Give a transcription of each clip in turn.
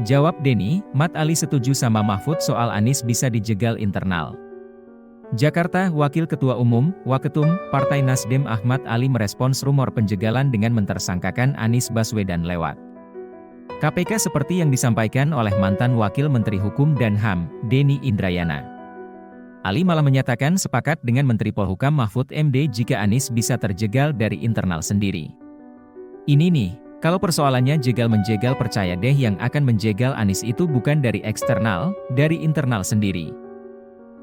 Jawab Denny, Mat Ali setuju sama Mahfud soal Anies bisa dijegal internal. Jakarta, Wakil Ketua Umum, Waketum, Partai Nasdem Ahmad Ali merespons rumor penjegalan dengan mentersangkakan Anies Baswedan lewat KPK seperti yang disampaikan oleh mantan Wakil Menteri Hukum dan HAM, Denny Indrayana. Ali malah menyatakan sepakat dengan Menteri Polhukam Mahfud MD jika Anies bisa terjegal dari internal sendiri. Ini nih, kalau persoalannya jegal-menjegal percaya deh yang akan menjegal Anies itu bukan dari eksternal, dari internal sendiri.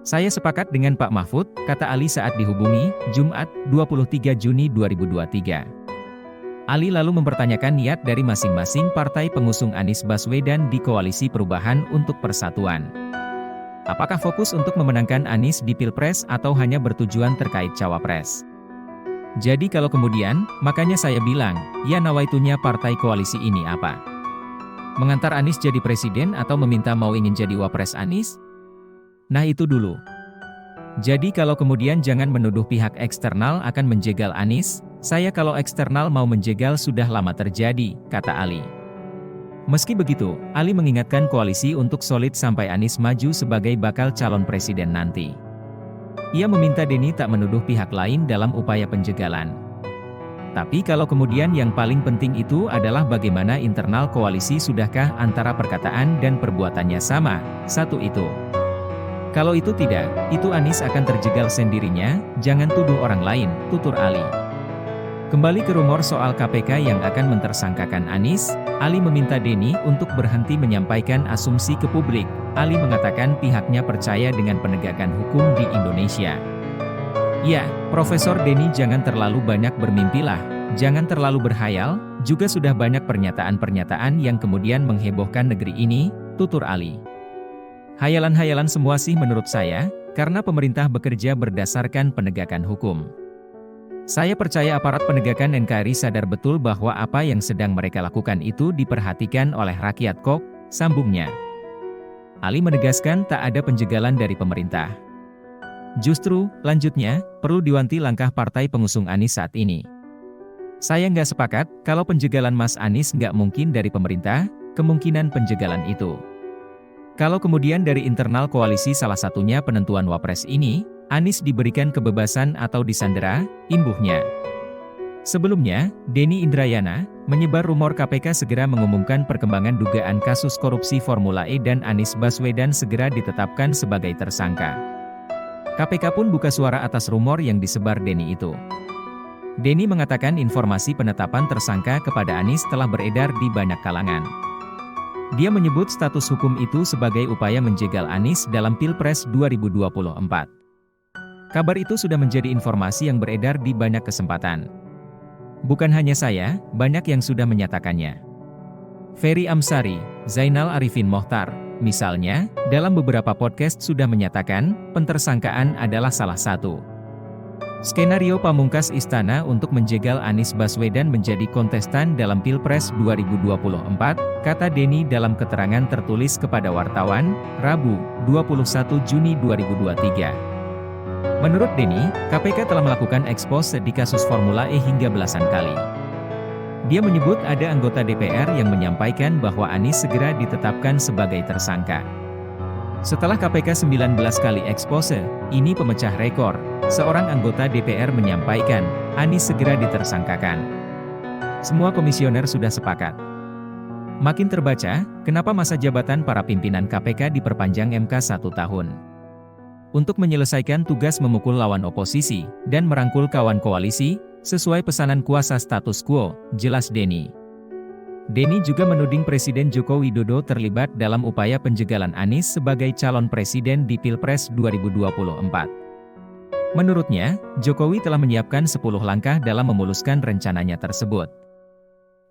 Saya sepakat dengan Pak Mahfud, kata Ali saat dihubungi, Jumat, 23 Juni 2023. Ali lalu mempertanyakan niat dari masing-masing partai pengusung Anies Baswedan di Koalisi Perubahan untuk Persatuan. Apakah fokus untuk memenangkan Anies di Pilpres atau hanya bertujuan terkait Cawapres? Jadi kalau kemudian, makanya saya bilang, ya nawaitunya partai koalisi ini apa? Mengantar Anies jadi presiden atau meminta mau ingin jadi wapres Anies? Nah itu dulu. Jadi kalau kemudian jangan menuduh pihak eksternal akan menjegal Anies, saya kalau eksternal mau menjegal sudah lama terjadi, kata Ali. Meski begitu, Ali mengingatkan koalisi untuk solid sampai Anies maju sebagai bakal calon presiden nanti. Ia meminta Denny tak menuduh pihak lain dalam upaya penjegalan. Tapi kalau kemudian yang paling penting itu adalah bagaimana internal koalisi sudahkah antara perkataan dan perbuatannya sama, satu itu. Kalau itu tidak, itu Anies akan terjegal sendirinya, jangan tuduh orang lain, tutur Ali. Kembali ke rumor soal KPK yang akan mentersangkakan Anies, Ali meminta Denny untuk berhenti menyampaikan asumsi ke publik. Ali mengatakan pihaknya percaya dengan penegakan hukum di Indonesia. Ya, Profesor Denny jangan terlalu banyak bermimpilah, jangan terlalu berhayal, juga sudah banyak pernyataan-pernyataan yang kemudian menghebohkan negeri ini, tutur Ali. Hayalan-hayalan semua sih menurut saya, karena pemerintah bekerja berdasarkan penegakan hukum. Saya percaya aparat penegakan NKRI sadar betul bahwa apa yang sedang mereka lakukan itu diperhatikan oleh rakyat kok, sambungnya. Ali menegaskan tak ada penjegalan dari pemerintah. Justru, lanjutnya, perlu diwanti langkah partai pengusung Anies saat ini. Saya nggak sepakat, kalau penjegalan Mas Anies nggak mungkin dari pemerintah, kemungkinan penjegalan itu. Kalau kemudian dari internal koalisi salah satunya penentuan wapres ini, Anies diberikan kebebasan atau disandera, imbuhnya. Sebelumnya, Denny Indrayana, menyebar rumor KPK segera mengumumkan perkembangan dugaan kasus korupsi Formula E dan Anies Baswedan segera ditetapkan sebagai tersangka. KPK pun buka suara atas rumor yang disebar Denny itu. Denny mengatakan informasi penetapan tersangka kepada Anies telah beredar di banyak kalangan. Dia menyebut status hukum itu sebagai upaya menjegal Anies dalam Pilpres 2024. Kabar itu sudah menjadi informasi yang beredar di banyak kesempatan. Bukan hanya saya, banyak yang sudah menyatakannya. Ferry Amsari, Zainal Arifin Mohtar, misalnya, dalam beberapa podcast sudah menyatakan, pentersangkaan adalah salah satu skenario pamungkas istana untuk menjegal Anies Baswedan menjadi kontestan dalam Pilpres 2024, kata Denny dalam keterangan tertulis kepada wartawan, Rabu, 21 Juni 2023. Menurut Denny, KPK telah melakukan ekspose di kasus Formula E hingga belasan kali. Dia menyebut ada anggota DPR yang menyampaikan bahwa Anies segera ditetapkan sebagai tersangka. Setelah KPK 19 kali ekspose, ini pemecah rekor, seorang anggota DPR menyampaikan, Anies segera ditersangkakan. Semua komisioner sudah sepakat. Makin terbaca, kenapa masa jabatan para pimpinan KPK diperpanjang MK 1 tahun. Untuk menyelesaikan tugas memukul lawan oposisi, dan merangkul kawan koalisi, sesuai pesanan kuasa status quo, jelas Denny. Denny juga menuding Presiden Joko Widodo terlibat dalam upaya penjegalan Anies sebagai calon presiden di Pilpres 2024. Menurutnya, Jokowi telah menyiapkan 10 langkah dalam memuluskan rencananya tersebut.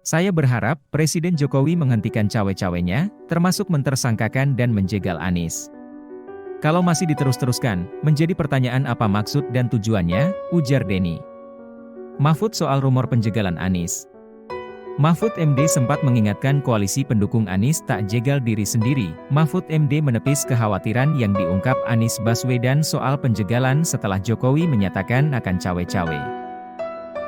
Saya berharap Presiden Jokowi menghentikan cawe-cawenya, termasuk mentersangkakan dan menjegal Anies. Kalau masih diterus-teruskan, menjadi pertanyaan apa maksud dan tujuannya, ujar Denny. Mahfud soal rumor penjegalan Anies. Mahfud MD sempat mengingatkan koalisi pendukung Anies tak jegal diri sendiri. Mahfud MD menepis kekhawatiran yang diungkap Anies Baswedan soal penjegalan setelah Jokowi menyatakan akan cawe-cawe.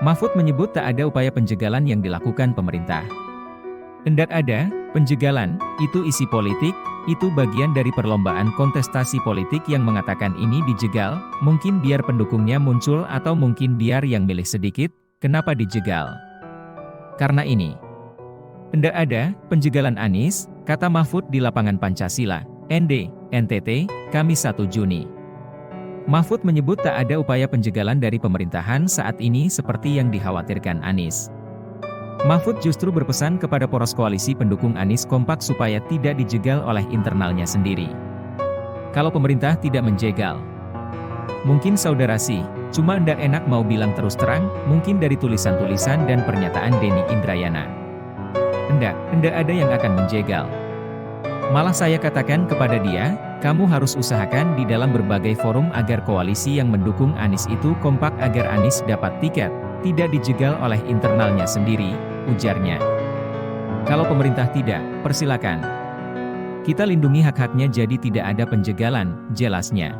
Mahfud menyebut tak ada upaya penjegalan yang dilakukan pemerintah. Hendak ada penjegalan, itu isi politik, itu bagian dari perlombaan kontestasi politik yang mengatakan ini dijegal, mungkin biar pendukungnya muncul atau mungkin biar yang milih sedikit, kenapa dijegal? Karena ini. Hendak ada penjegalan Anies, kata Mahfud di lapangan Pancasila, ND, NTT, Kamis 1 Juni. Mahfud menyebut tak ada upaya penjegalan dari pemerintahan saat ini seperti yang dikhawatirkan Anies. Mahfud justru berpesan kepada poros koalisi pendukung Anies kompak supaya tidak dijegal oleh internalnya sendiri. Kalau pemerintah tidak menjegal, mungkin saudara sih, cuma ndak enak mau bilang terus terang, mungkin dari tulisan-tulisan dan pernyataan Denny Indrayana. Hendak ada yang akan menjegal. Malah saya katakan kepada dia, kamu harus usahakan di dalam berbagai forum agar koalisi yang mendukung Anies itu kompak agar Anies dapat tiket, tidak dijegal oleh internalnya sendiri, ujarnya. Kalau pemerintah tidak, persilakan. Kita lindungi hak-haknya jadi tidak ada penjegalan, jelasnya.